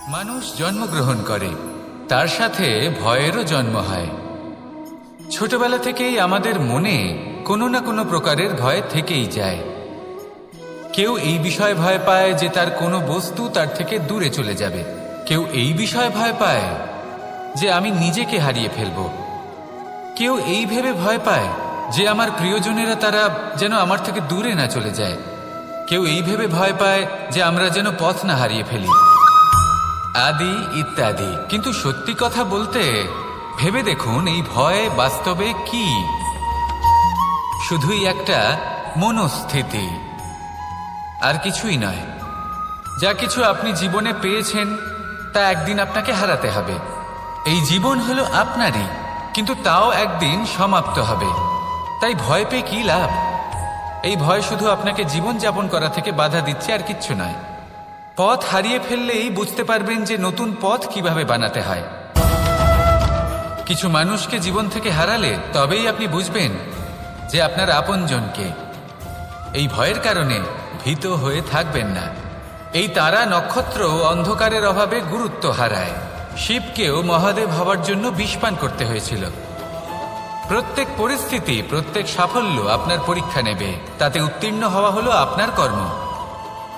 মানুষ জন্মগ্রহণ করে, তার সাথে ভয়েরও জন্ম হয়। ছোটবেলা থেকেই আমাদের মনে কোনো না কোনো প্রকারের ভয় থেকেই যায়। কেউ এই বিষয়ে ভয় পায় যে তার কোনো বস্তু তার থেকে দূরে চলে যাবে, কেউ এই বিষয়ে ভয় পায় যে আমি নিজেকে হারিয়ে ফেলব, কেউ এই ভেবে ভয় পায় যে আমার প্রিয়জনেরা তারা যেন আমার থেকে দূরে না চলে যায়, কেউ এই ভেবে ভয় পায় যে আমরা যেন পথ না হারিয়ে ফেলি, আদি ইত্যাদি। কিন্তু সত্যি কথা বলতে ভেবে দেখুন, এই ভয় বাস্তবে কি? শুধুই একটা মনস্থিতি, আর কিছুই নয়। যা কিছু আপনি জীবনে পেয়েছেন তা একদিন আপনাকে হারাতে হবে। এই জীবন হলো আপনারই, কিন্তু তাও একদিন সমাপ্ত হবে। তাই ভয় পেয়ে কি লাভ? এই ভয় শুধু আপনাকে জীবন যাপন করা থেকে বাধা দিচ্ছে, আর কিচ্ছু নয়। পথ হারিয়ে ফেললেই বুঝতে পারবেন যে নতুন পথ কিভাবে বানাতে হয়। কিছু মানুষকে জীবন থেকে হারালে তবেই আপনি বুঝবেন যে আপনার আপনজনকে। এই ভয়ের কারণে ভীত হয়ে থাকবেন না। এই তারা নক্ষত্র অন্ধকারের অভাবে গুরুত্ব হারায়। শিবকেও মহাদেব হওয়ার জন্য বিষপান করতে হয়েছিল। প্রত্যেক পরিস্থিতি, প্রত্যেক সাফল্য আপনার পরীক্ষা নেবে, তাতে উত্তীর্ণ হওয়া হলো আপনার কর্ম।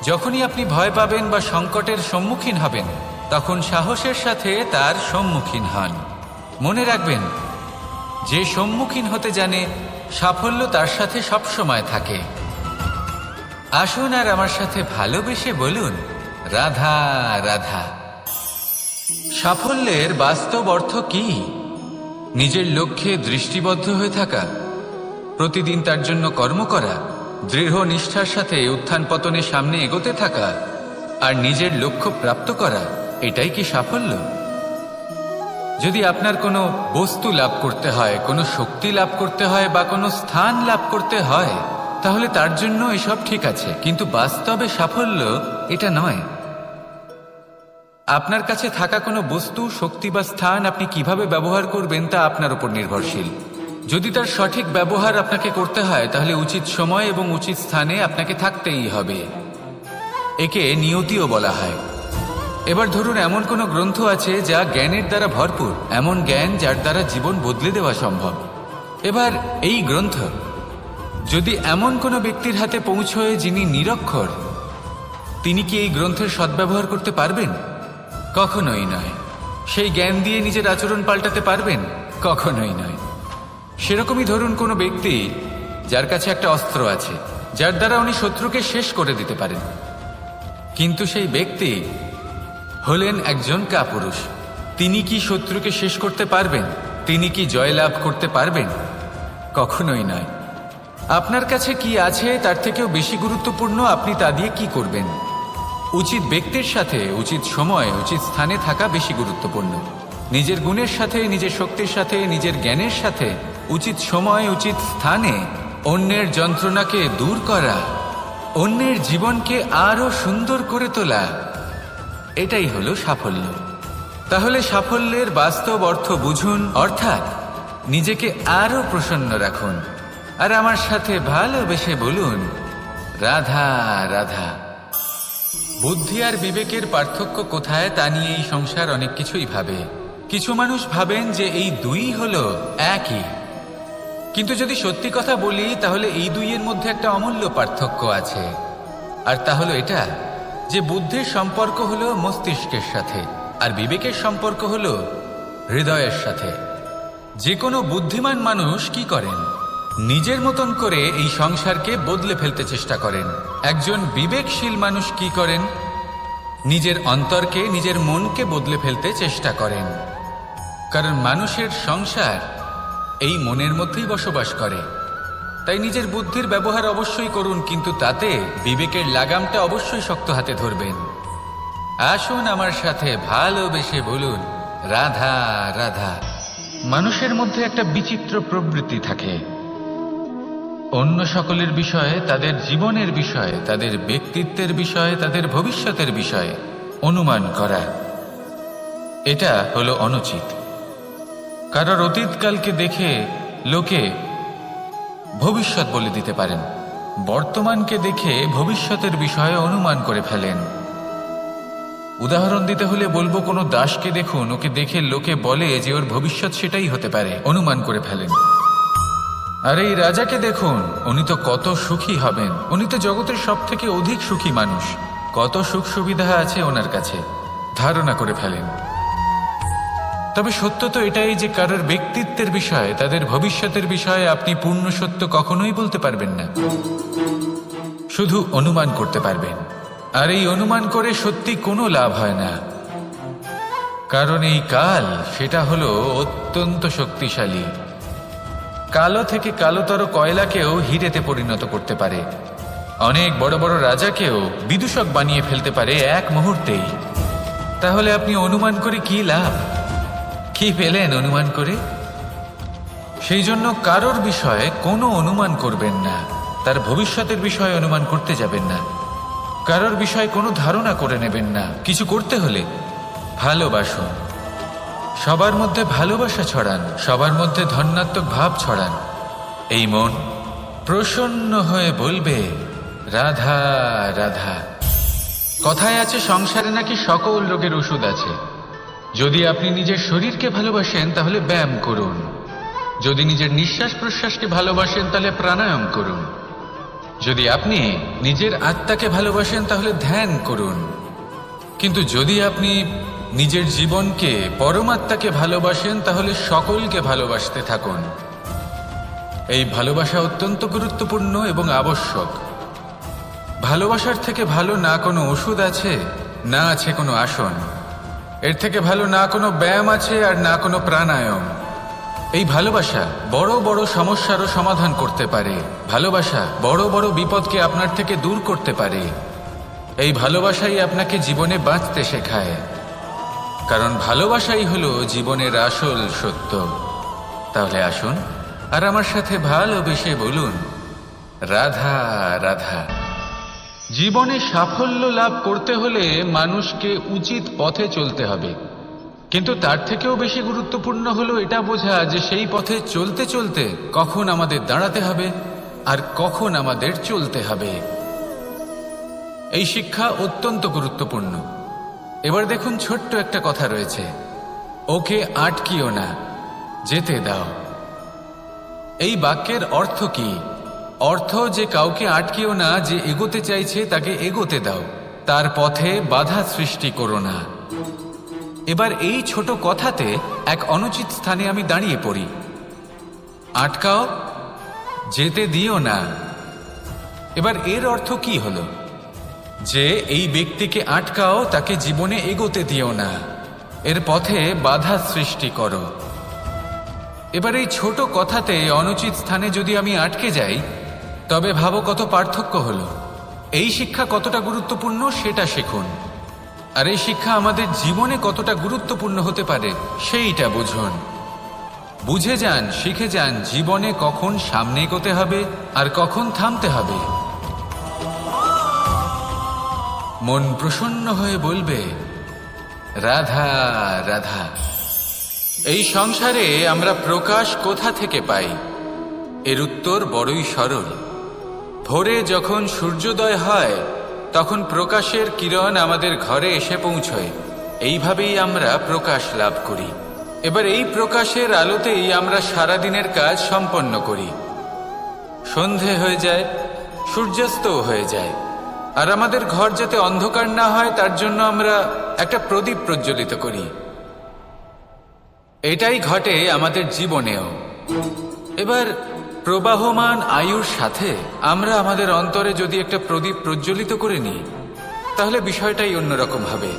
যখনই আপনি ভয় পাবেন বা সংকটের সম্মুখীন হবেন, তখন সাহসের সাথে তার সম্মুখীন হন। মনে রাখবেন, যে সম্মুখীন হতে জানে সাফল্য তার সাথে সবসময় থাকে। আসুন আর আমার সাথে ভালোবেসে বলুন, রাধা রাধা। সাফল্যের বাস্তব অর্থ কি? নিজের লক্ষ্যে দৃষ্টিবদ্ধ হয়ে থাকা, প্রতিদিন তার জন্য কর্ম করা, দৃঢ় নিষ্ঠার সাথে উত্থান পতনের সামনে এগোতে থাকা, আর নিজের লক্ষ্য প্রাপ্ত করা, এটাই কি সাফল্য? যদি আপনার কোনো বস্তু লাভ করতে হয়, কোনো শক্তি লাভ করতে হয় বা কোনো স্থান লাভ করতে হয়, তাহলে তার জন্য এসব ঠিক আছে, কিন্তু বাস্তবে সাফল্য এটা নয়। আপনার কাছে থাকা কোনো বস্তু, শক্তি বা স্থান আপনি কিভাবে ব্যবহার করবেন তা আপনার উপর নির্ভরশীল। যদি তার সঠিক ব্যবহার আপনাকে করতে হয়, তাহলে উচিত সময় এবং উচিত স্থানে আপনাকে থাকতেই হবে। একে নিয়তিও বলা হয়। এবার ধরুন, এমন কোনো গ্রন্থ আছে যা জ্ঞানের দ্বারা ভরপুর, এমন জ্ঞান যার দ্বারা জীবন বদলে দেওয়া সম্ভব। এবার এই গ্রন্থ যদি এমন কোনো ব্যক্তির হাতে পৌঁছয় যিনি নিরক্ষর, তিনি কি এই গ্রন্থের সদ্ব্যবহার করতে পারবেন? কখনোই নয়। সেই জ্ঞান দিয়ে নিজের আচরণ পাল্টাতে পারবেন? কখনোই নয়। সেরকমই ধরুন, কোনো ব্যক্তি যার কাছে একটা অস্ত্র আছে, যার দ্বারা উনি শত্রুকে শেষ করে দিতে পারেন, কিন্তু সেই ব্যক্তি হলেন একজন কাপুরুষ। তিনি কি শত্রুকে শেষ করতে পারবেন? তিনি কি জয়লাভ করতে পারবেন? কখনোই নয়। আপনার কাছে কি আছে তার থেকেও বেশি গুরুত্বপূর্ণ আপনি তা দিয়ে কি করবেন। উচিত ব্যক্তির সাথে উচিত সময় উচিত স্থানে থাকা বেশি গুরুত্বপূর্ণ। নিজের গুণের সাথে, নিজের শক্তির সাথে, নিজের জ্ঞানের সাথে উচিত সময় উচিত স্থানে অন্যের যন্ত্রণাকে দূর করা, অন্যের জীবনকে আরো সুন্দর করে তোলা, এটাই হলো সাফল্য। তাহলে সাফল্যের বাস্তব অর্থ বুঝুন, অর্থাৎ নিজেকে আরো প্রসন্ন রাখুন, আর আমার সাথে ভালোবেসে বলুন, রাধা রাধা। বুদ্ধি আর বিবেকের পার্থক্য কোথায় তা নিয়ে এই সংসার অনেক কিছুই ভাবে। কিছু মানুষ ভাবেন যে এই দুই হলো একই, কিন্তু যদি সত্যি কথা বলি তাহলে এই দুইয়ের মধ্যে একটা অমূল্য পার্থক্য আছে, আর তা হলো এটা যে বুদ্ধির সম্পর্ক হলো মস্তিষ্কের সাথে, আর বিবেকের সম্পর্ক হলো হৃদয়ের সাথে। যে কোনো বুদ্ধিমান মানুষ কি করেন? নিজের মতন করে এই সংসারকে বদলে ফেলতে চেষ্টা করেন। একজন বিবেকশীল মানুষ কি করেন? নিজের অন্তরকে, নিজের মনকে বদলে ফেলতে চেষ্টা করেন, কারণ মানুষের সংসার এই মনের মধ্যেই বসবাস করে। তাই নিজের বুদ্ধির ব্যবহার অবশ্যই করুন, কিন্তু তাতে বিবেকের লাগামটা অবশ্যই শক্ত হাতে ধরবেন। আসুন আমার সাথে ভালোবেসে বলুন, রাধা রাধা। মানুষের মধ্যে একটা বিচিত্র প্রবৃত্তি থাকে, অন্য সকলের বিষয়ে, তাদের জীবনের বিষয়ে, তাদের ব্যক্তিত্বের বিষয়ে, তাদের ভবিষ্যতের বিষয়ে অনুমান করা। এটা হলো অনুচিত। কারোর অতীতকালকে দেখে লোকে ভবিষ্যৎ বলে দিতে পারেন, বর্তমানকে দেখে ভবিষ্যতের বিষয়ে অনুমান করে ফেলেন। উদাহরণ দিতে হলে বলবো, কোনো দাসকে দেখুন, ওকে দেখে লোকে বলে যে ওর ভবিষ্যৎ সেটাই হতে পারে, অনুমান করে ফেলেন। আর এই রাজাকে দেখুন, উনি তো কত সুখী হবেন, উনি তো জগতের সব থেকে অধিক সুখী মানুষ, কত সুখ সুবিধা আছে ওনার কাছে, ধারণা করে ফেলেন। তবে সত্য তো এটাই যে কারোর ব্যক্তিত্বের বিষয়ে, তাদের ভবিষ্যতের বিষয়ে আপনি পূর্ণ সত্য কখনোই বলতে পারবেন না, শুধু অনুমান করতে পারবেন। আর এই অনুমান করে সত্যি কোনো লাভ হয় না, কারণ এই কাল সেটা হলো অত্যন্ত শক্তিশালী। কালো থেকে কালোতর কয়লাকেও হিরেতে পরিণত করতে পারে, অনেক বড় বড় রাজাকেও বিদূষক বানিয়ে ফেলতে পারে এক মুহূর্তেই। তাহলে আপনি অনুমান করে কি লাভ? কি পেলেন অনুমান করে? সেই জন্য কারোর বিষয়ে কোনো অনুমান করবেন না, তার ভবিষ্যতের বিষয়ে অনুমান করতে যাবেন না, কারোর বিষয়ে কোনো ধারণা করে নেবেন না। কিছু করতে হলে ভালোবাসুন, সবার মধ্যে ভালোবাসা ছড়ান, সবার মধ্যে ধন্যাত্মক ভাব ছড়ান। এই মন প্রসন্ন হয়ে বলবে রাধা রাধা। কথায় আছে সংসারে নাকি সকল রোগের ওষুধ আছে। যদি আপনি নিজের শরীরকে ভালোবাসেন তাহলে ব্যায়াম করুন, যদি নিজের নিঃশ্বাস প্রশ্বাসকে ভালোবাসেন তাহলে প্রাণায়াম করুন, যদি আপনি নিজের আত্মাকে ভালোবাসেন তাহলে ধ্যান করুন, কিন্তু যদি আপনি নিজের জীবনকে, পরমাত্মাকে ভালোবাসেন তাহলে সকলকে ভালোবাসতে থাকুন। এই ভালোবাসা অত্যন্ত গুরুত্বপূর্ণ এবং আবশ্যক। ভালোবাসার থেকে ভালো না কোনো ওষুধ আছে, না আছে কোনো আসন, এর থেকে ভালো না কোনো ব্যায়াম আছে আর না কোনো প্রাণায়াম। এই ভালোবাসা বড় বড় সমস্যারও সমাধান করতে পারে, ভালোবাসা বড় বড় বিপদকে আপনার থেকে দূর করতে পারে। এই ভালোবাসাই আপনাকে জীবনে বাঁচতে শেখায়, কারণ ভালোবাসাই হলো জীবনের আসল সত্য। তাহলে আসুন আর আমার সাথে ভালোবেসে বলুন রাধা রাধা। জীবনে সাফল্য লাভ করতে হলে মানুষকে উচিত পথে চলতে হবে, কিন্তু তার থেকেও বেশি গুরুত্বপূর্ণ হলো এটা বোঝা যে সেই পথে চলতে চলতে কখন আমাদের দাঁড়াতে হবে আর কখন আমাদের চলতে হবে। এই শিক্ষা অত্যন্ত গুরুত্বপূর্ণ। এবার দেখুন, ছোট্ট একটা কথা রয়েছে, ওকে আটকিও না, যেতে দাও। এই বাক্যের অর্থ কি? অর্থ যে কাউকে আটকিও না, যে এগোতে চাইছে তাকে এগোতে দাও, তার পথে বাধা সৃষ্টি করো না। এবার এই ছোট কথাতে এক অনুচিত স্থানে আমি দাঁড়িয়ে পড়ি। আটকাও, যেতে দিও না। এবার এর অর্থ কি হলো? যে এই ব্যক্তিকে আটকাও, তাকে জীবনে এগোতে দিও না, এর পথে বাধা সৃষ্টি করো। এবার এই ছোট কথাতে অনুচিত স্থানে যদি আমি আটকে যাই, তবে ভাবো কত পার্থক্য হলো। এই শিক্ষা কতটা গুরুত্বপূর্ণ সেটা শিখুন, আর এই শিক্ষা আমাদের জীবনে কতটা গুরুত্বপূর্ণ হতে পারে সেইটা বুঝুন। বুঝে যান, শিখে যান জীবনে কখন সামনে এগোতে হবে আর কখন থামতে হবে। মন প্রসন্ন হয়ে বলবে রাধা রাধা। এই সংসারে আমরা প্রকাশ কোথা থেকে পাই? এর উত্তর বড়ই সরল। ভোরে যখন সূর্যোদয় হয় তখন প্রকাশের কিরণ আমাদের ঘরে এসে পৌঁছয়, এইভাবেই আমরা প্রকাশ লাভ করি। এবার এই প্রকাশের আলোতেই আমরা সারাদিনের কাজ সম্পন্ন করি। সন্ধে হয়ে যায়, সূর্যাস্তও হয়ে যায়, আর আমাদের ঘর যাতে অন্ধকার না হয় তার জন্য আমরা একটা প্রদীপ প্রজ্বলিত করি। এটাই ঘটে আমাদের জীবনেও। এবার প্রবাহমান আয়ুর সাথে আমরা আমাদের অন্তরে যদি একটা প্রদীপ প্রজ্বলিত করে নিই, তাহলে বিষয়টাই অন্যরকম হবে।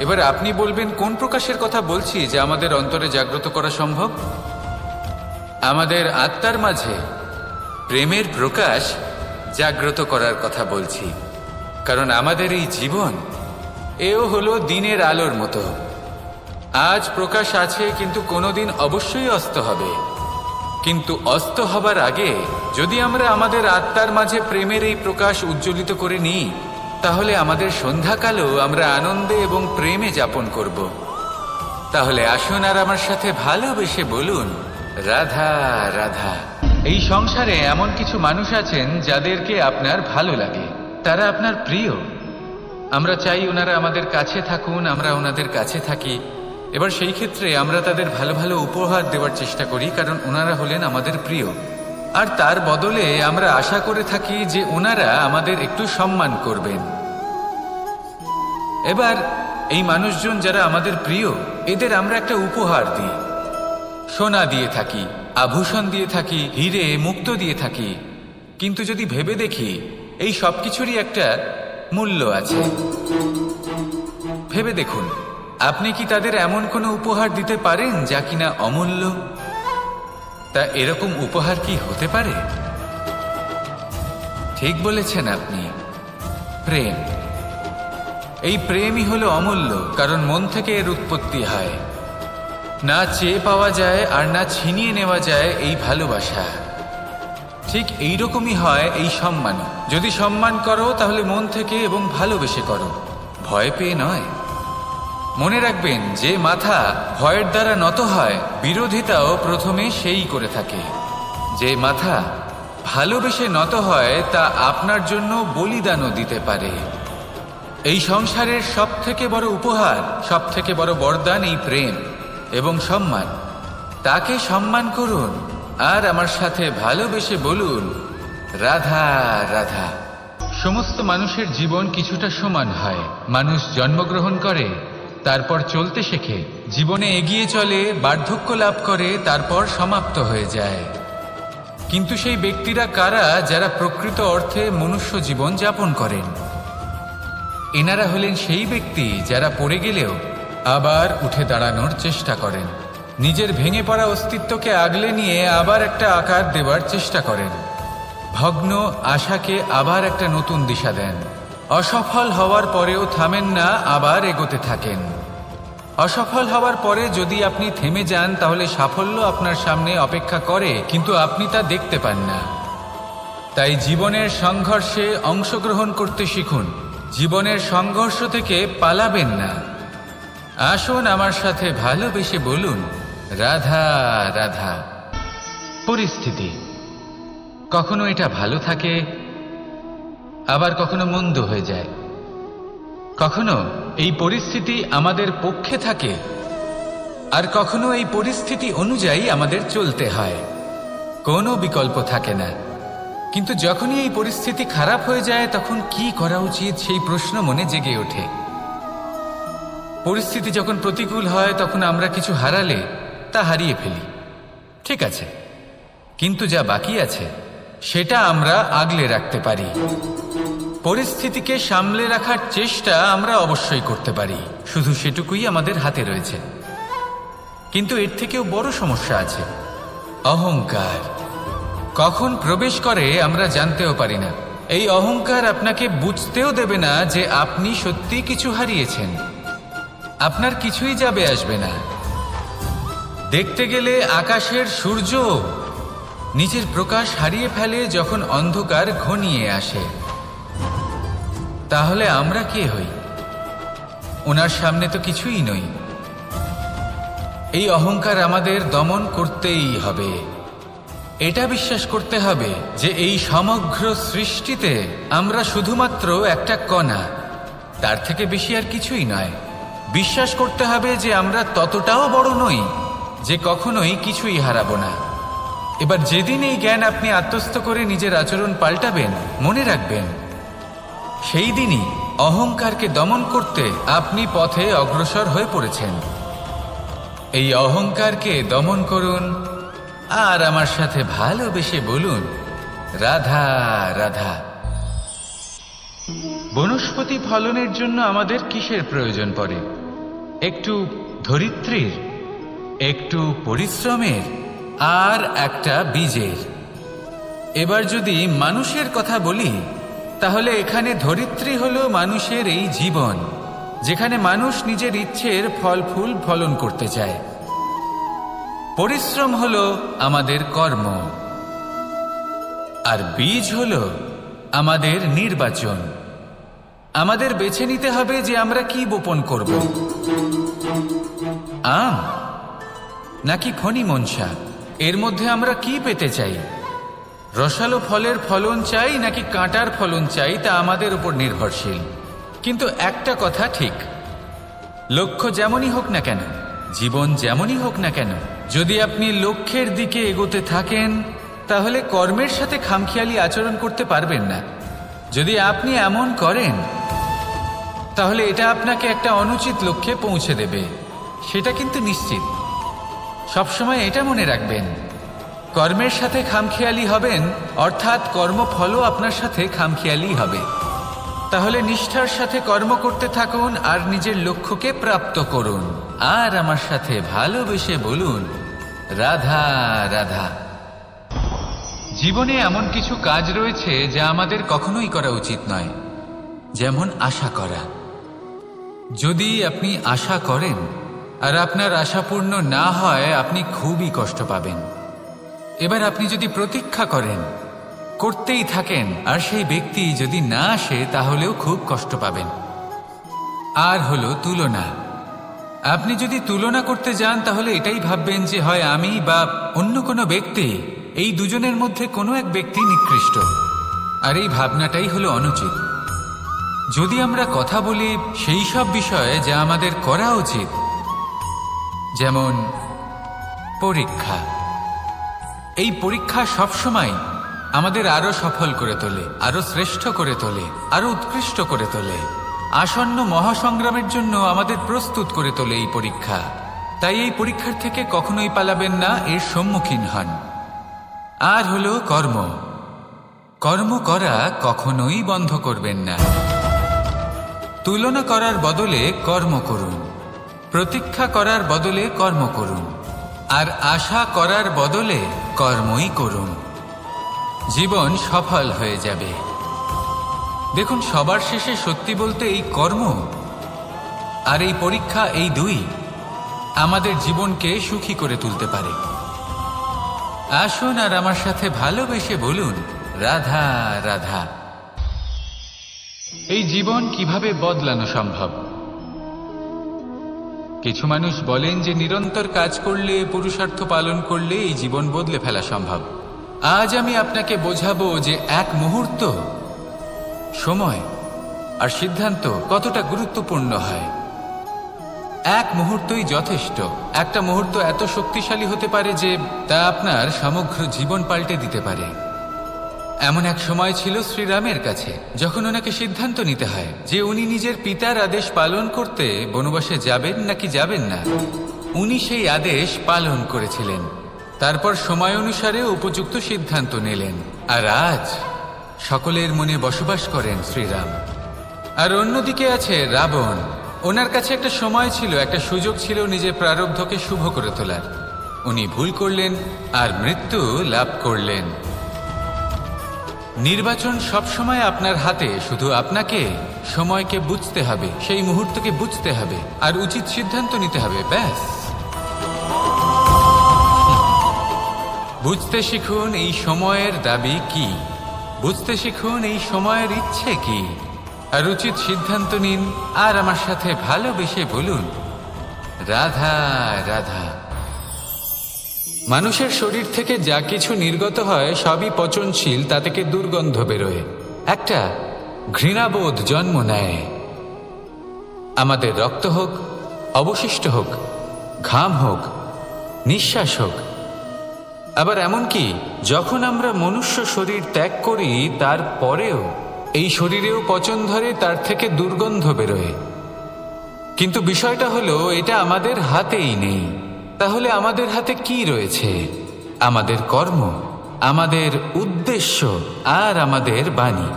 এবার আপনি বলবেন, কোন প্রকাশের কথা বলছি যে আমাদের অন্তরে জাগ্রত করা সম্ভব? আমাদের আত্মার মাঝে প্রেমের প্রকাশ জাগ্রত করার কথা বলছি, কারণ আমাদের এই জীবন এও হলো দিনের আলোর মতো। আজ প্রকাশ আছে, কিন্তু কোনোদিন অবশ্যই অস্ত হবে। কিন্তু অস্ত হবার আগে যদি আমরা আমাদের আত্মার মাঝে প্রেমের এই প্রকাশ উজ্জ্বলিত করে নিই, তাহলে আমাদের সন্ধ্যাকালও আমরা আনন্দে এবং প্রেমে যাপন করব। তাহলে আসুন আর আমার সাথে ভালোবেসে বলুন রাধা রাধা। এই সংসারে এমন কিছু মানুষ আছেন যাদেরকে আপনার ভালো লাগে, তারা আপনার প্রিয়, আমরা চাই ওনারা আমাদের কাছে থাকুন, আমরা ওনাদের কাছে থাকি। এবার সেই ক্ষেত্রে আমরা তাদের ভালো ভালো উপহার দেওয়ার চেষ্টা করি, কারণ ওনারা হলেন আমাদের প্রিয়। আর তার বদলে আমরা আশা করে থাকি যে ওনারা আমাদের একটু সম্মান করবেন। এবার এই মানুষজন যারা আমাদের প্রিয়, এদের আমরা একটা উপহার দিই। সোনা দিয়ে থাকি, আভূষণ দিয়ে থাকি, হিরে মুক্ত দিয়ে থাকি। কিন্তু যদি ভেবে দেখি, এই সব কিছুরই একটা মূল্য আছে। ভেবে দেখুন, আপনি কি তাদের এমন কোনো উপহার দিতে পারেন যা কিনা অমূল্য? তা এরকম উপহার কি হতে পারে? ঠিক বলেছেন আপনি, প্রেম। এই প্রেমই হলো অমূল্য, কারণ মন থেকে এর উৎপত্তি হয়। না চেয়ে পাওয়া যায় আর না ছিনিয়ে নেওয়া যায় এই ভালোবাসা। ঠিক এইরকমই হয় এই সম্মান। যদি সম্মান করো তাহলে মন থেকে এবং ভালোবেসে করো, ভয় পেয়ে নয়। মনে রাখবেন, যে মাথা ভয়ের দ্বারা নত হয়, বিরোধিতাও প্রথমে সেই করে থাকে। যে মাথা ভালোবেসে নত হয়, তা আপনার জন্য বলিদানও দিতে পারে। এই সংসারের সব থেকে বড় উপহার, সব থেকে বড় বরদান এই প্রেম এবং সম্মান। তাকে সম্মান করুন আর আমার সাথে ভালোবেসে বলুন, রাধা রাধা। সমস্ত মানুষের জীবন কিছুটা সমান হয়। মানুষ জন্মগ্রহণ করে, তারপর চলতে শেখে, জীবনে এগিয়ে চলে, বার্ধক্য লাভ করে, তারপর সমাপ্ত হয়ে যায়। কিন্তু সেই ব্যক্তিরা কারা যারা প্রকৃত অর্থে মনুষ্য জীবন যাপন করেন? এনারা হলেন সেই ব্যক্তি যারা পড়ে গেলেও আবার উঠে দাঁড়ানোর চেষ্টা করেন, নিজের ভেঙে পড়া অস্তিত্বকে আগলে নিয়ে আবার একটা আকার দেওয়ার চেষ্টা করেন, ভগ্ন আশাকে আবার একটা নতুন দিশা দেন। অসফল হওয়ার পরেও থামেন না, আবার এগোতে থাকেন। অসফল হওয়ার পরে যদি আপনি থেমে যান, তাহলে সাফল্য আপনার সামনে অপেক্ষা করে, কিন্তু আপনি তা দেখতে পান না। তাই জীবনের সংঘর্ষে অংশগ্রহণ করতে শিখুন। জীবনের সংঘর্ষ থেকে পালাবেন না। আসুন আমার সাথে ভালোবেসে বলুন, রাধা রাধা। পরিস্থিতি কখনো এটা ভালো থাকে, আবার কখনো মন্দ হয়ে যায়। কখনো এই পরিস্থিতি আমাদের পক্ষে থাকে, আর কখনো এই পরিস্থিতি অনুযায়ী আমাদের চলতে হয়। কোনো বিকল্প থাকে না। কিন্তু যখনই এই পরিস্থিতি খারাপ হয়ে যায়, তখন কি করা উচিত সেই প্রশ্ন মনে জেগে ওঠে। পরিস্থিতি যখন প্রতিকূল হয়, তখন আমরা কিছু হারালে তা হারিয়ে ফেলি, ঠিক আছে, কিন্তু যা বাকি আছে সেটা আমরা আগলে রাখতে পারি। পরিস্থিতিকে সামলে রাখার চেষ্টা আমরা অবশ্যই করতে পারি, শুধু সেটুকুই আমাদের হাতে রয়েছে। কিন্তু এর থেকেও বড় সমস্যা আছে, অহংকার। কখন প্রবেশ করে আমরা জানতেও পারি না। এই অহংকার আপনাকে বুঝতেও দেবে না যে আপনি সত্যি কিছু হারিয়েছেন। আপনার কিছুই যাবে আসবে না। দেখতে গেলে আকাশের সূর্য নিজের প্রকাশ হারিয়ে ফেলে যখন অন্ধকার ঘনিয়ে আসে। তাহলে আমরা কে হই? ওনার সামনে তো কিছুই নই। এই অহংকার আমাদের দমন করতেই হবে। এটা বিশ্বাস করতে হবে যে এই সমগ্র সৃষ্টিতে আমরা শুধুমাত্র একটা কণা, তার থেকে বেশি আর কিছুই নয়। বিশ্বাস করতে হবে যে আমরা ততটাও বড় নই যে কখনোই কিছুই হারাবো না। এবার যেদিন এই জ্ঞান আপনি আত্মস্থ করে নিজের আচরণ পাল্টাবেন, মনে রাখবেন, সেই দিনই অহংকারকে দমন করতে আপনি পথে অগ্রসর হয়ে পড়েছেন। এই অহংকারকে দমন করুন আর আমার সাথে ভালোবেসে বলুন, রাধা রাধা। বনস্পতি ফলনের জন্য আমাদের কিসের প্রয়োজন পড়ে? একটু ধরিত্রীর, একটু পরিশ্রমের, আর একটা বীজের। এবার যদি মানুষের কথা বলি, তাহলে এখানে ধরিত্রী হলো মানুষের এই জীবন, যেখানে মানুষ নিজের ইচ্ছের ফল ফুল ফলন করতে চায়। পরিশ্রম হলো আমাদের কর্ম, আর বীজ হলো আমাদের নির্বাচন। আমাদের বেছে নিতে হবে যে আমরা কি বপন করব, আম নাকি ফণি মনসা। এর মধ্যে আমরা কি পেতে চাই? রসালো ফলের ফলন চাই নাকি কাঁটার ফলন চাই, তা আমাদের উপর নির্ভরশীল। কিন্তু একটা কথা ঠিক, লক্ষ্য যেমনই হোক না কেন, জীবন যেমনই হোক না কেন, যদি আপনি লক্ষ্যের দিকে এগোতে থাকেন তাহলে কর্মের সাথে খামখেয়ালি আচরণ করতে পারবেন না। যদি আপনি এমন করেন তাহলে এটা আপনাকে একটা অনুচিত লক্ষ্যে পৌঁছে দেবে, সেটা কিন্তু নিশ্চিত। সবসময় এটা মনে রাখবেন, কর্মের সাথে খামখেয়ালি হবেন অর্থাৎ কর্মফলও আপনার সাথে খামখেয়ালি হবে। তাহলে নিষ্ঠার সাথে কর্ম করতে থাকুন আর নিজের লক্ষ্যকে প্রাপ্ত করুন। আর আমার সাথে ভালোবেসে বলুন, রাধা রাধা। জীবনে এমন কিছু কাজ রয়েছে যা আমাদের কখনোই করা উচিত নয়, যেমন আশা করা। যদি আপনি আশা করেন আর আপনার আশা পূর্ণ না হয়, আপনি খুবই কষ্ট পাবেন। এবার আপনি যদি প্রতীক্ষা করেন, করতেই থাকেন, আর সেই ব্যক্তি যদি না আসে তাহলেও খুব কষ্ট পাবেন। আর হলো তুলনা। আপনি যদি তুলনা করতে যান তাহলে এটাই ভাববেন যে হয় আমি বা অন্য কোনো ব্যক্তি, এই দুজনের মধ্যে কোনো এক ব্যক্তি নিকৃষ্ট। আর এই ভাবনাটাই হলো অনুচিত। যদি আমরা কথা বলি সেই সব বিষয়ে যা আমাদের করা উচিত, যেমন পরীক্ষা, এই পরীক্ষা সবসময় আমাদের আরো সফল করে তোলে, আরো শ্রেষ্ঠ করে তোলে, আরো উৎকৃষ্ট করে তোলে। আসন্ন মহাসংগ্রামের জন্য আমাদের প্রস্তুত করে তোলে এই পরীক্ষা। তাই এই পরীক্ষার থেকে কখনোই পালাবেন না, এর সম্মুখীন হন। আর হলো কর্ম। কর্ম করা কখনোই বন্ধ করবেন না। তুলনা করার বদলে কর্ম করুন, প্রতীক্ষা করার বদলে কর্ম করুন, আর আশা করার বদলে কর্মই করুন। জীবন সফল হয়ে যাবে। দেখুন, সবার শেষে সত্যি বলতে এই কর্ম আর এই পরীক্ষা, এই দুই আমাদের জীবনকে সুখী করে তুলতে পারে। আসুন আর আমার সাথে ভালোবেসে বলুন, রাধা রাধা। এই জীবন কিভাবে বদলানো সম্ভব? কিছু মানুষ বলেন যে নিরন্তর কাজ করলে, পুরুষার্থ পালন করলে এই জীবন বদলে ফেলা সম্ভব। আজ আমি আপনাকে বোঝাবো যে এক মুহূর্ত, সময় আর সিদ্ধান্ত কতটা গুরুত্বপূর্ণ হয়। এক মুহূর্তই যথেষ্ট। একটা মুহূর্ত এত শক্তিশালী হতে পারে যে তা আপনার সমগ্র জীবন পাল্টে দিতে পারে। এমন এক সময় ছিল শ্রীরামের কাছে, যখন ওনাকে সিদ্ধান্ত নিতে হয় যে উনি নিজের পিতার আদেশ পালন করতে বনবাসে যাবেন নাকি যাবেন না। উনি সেই আদেশ পালন করেছিলেন, তারপর সময় অনুসারে উপযুক্ত সিদ্ধান্ত নিলেন। আর আজ সকলের মনে বসবাস করেন শ্রীরাম। আর অন্যদিকে আছে রাবণ। ওনার কাছে একটা সময় ছিল, একটা সুযোগ ছিল নিজের প্রারব্ধকে শুভ করে তোলার। উনি ভুল করলেন আর মৃত্যু লাভ করলেন। নির্বাচন সবসময় আপনার হাতে, শুধু আপনাকে সময়কে বুঝতে হবে, সেই মুহূর্তকে বুঝতে হবে আর উচিত সিদ্ধান্ত নিতে হবে, ব্যাস। বুঝতে শিখুন এই সময়ের দাবি কি, বুঝতে শিখুন এই সময়ের ইচ্ছে কি, আর উচিত সিদ্ধান্ত নিন। আর আমার সাথে ভালোবেসে বলুন, রাধা রাধা। মানুষের শরীর থেকে যা কিছু নির্গত হয় সবই পচনশীল, তা থেকে দুর্গন্ধ বেরোয়, একটা ঘৃণাবোধ জন্ম নেয়। আমাদের রক্ত হোক, অবশিষ্ট হোক, ঘাম হোক, নিঃশ্বাস হোক, আবার এমনকি যখন আমরা মনুষ্য শরীর ত্যাগ করি তারপরেও এই শরীরেও পচন ধরে, তার থেকে দুর্গন্ধ বেরোয়। কিন্তু বিষয়টা হলো এটা আমাদের হাতেই নেই। তাহলে আমাদের হাতে কি রয়েছে? আমাদের কর্ম, আমাদের উদ্দেশ্য আর আমাদের বাণী।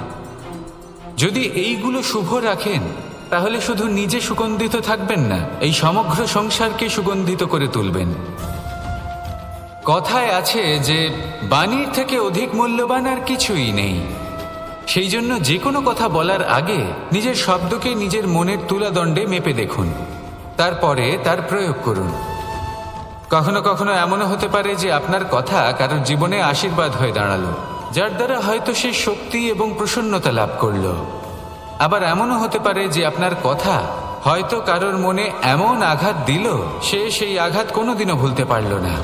যদি এইগুলো শুভ রাখেন তাহলে শুধু নিজে সুগন্ধিত থাকবেন না, এই সমগ্র সংসারকে সুগন্ধিত করে তুলবেন। কথায় আছে যে বাণীর থেকে অধিক মূল্যবান আর কিছুই নেই। সেই জন্য যে কোনো কথা বলার আগে নিজের শব্দকে নিজের মনের তুলাদণ্ডে মেপে দেখুন, তারপরে তার প্রয়োগ করুন। কখনো কখনো এমনও হতে পারে যে আপনার কথা কারোর জীবনে আশীর্বাদ হয়ে দাঁড়ালো, যার দ্বারা হয়তো সে শক্তি এবং প্রসন্নতা লাভ করল। আবার এমনও হতে পারে যে আপনার কথা হয়তো কারোর মনে এমন আঘাত দিল, সে সেই আঘাত কোনোদিনও ভুলতে পারল না।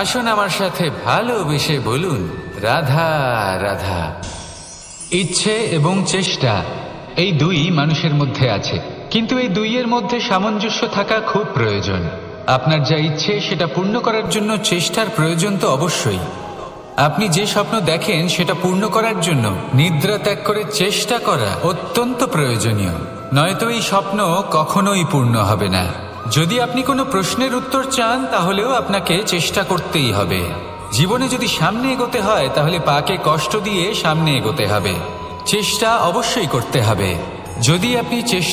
আসুন আমার সাথে ভালোবেসে বলুন, রাধা রাধা। ইচ্ছে এবং চেষ্টা এই দুই মানুষের মধ্যে আছে, কিন্তু এই দুইয়ের মধ্যে সামঞ্জস্য থাকা খুব প্রয়োজন। আপনার যা ইচ্ছে সেটা পূর্ণ করার জন্য চেষ্টার প্রয়োজন তো অবশ্যই। আপনি যে স্বপ্ন দেখেন সেটা পূর্ণ করার জন্য নিদ্রা ত্যাগ করে চেষ্টা করা অত্যন্ত প্রয়োজনীয়, নয়তো এই স্বপ্ন কখনোই পূর্ণ হবে না। যদি আপনি কোনো প্রশ্নের উত্তর চান তাহলেও আপনাকে চেষ্টা করতেই হবে। জীবনে যদি সামনে এগোতে হয় তাহলে পাকে কষ্ট দিয়ে সামনে এগোতে হবে, চেষ্টা অবশ্যই করতে হবে। যদি আপনি চেষ্টা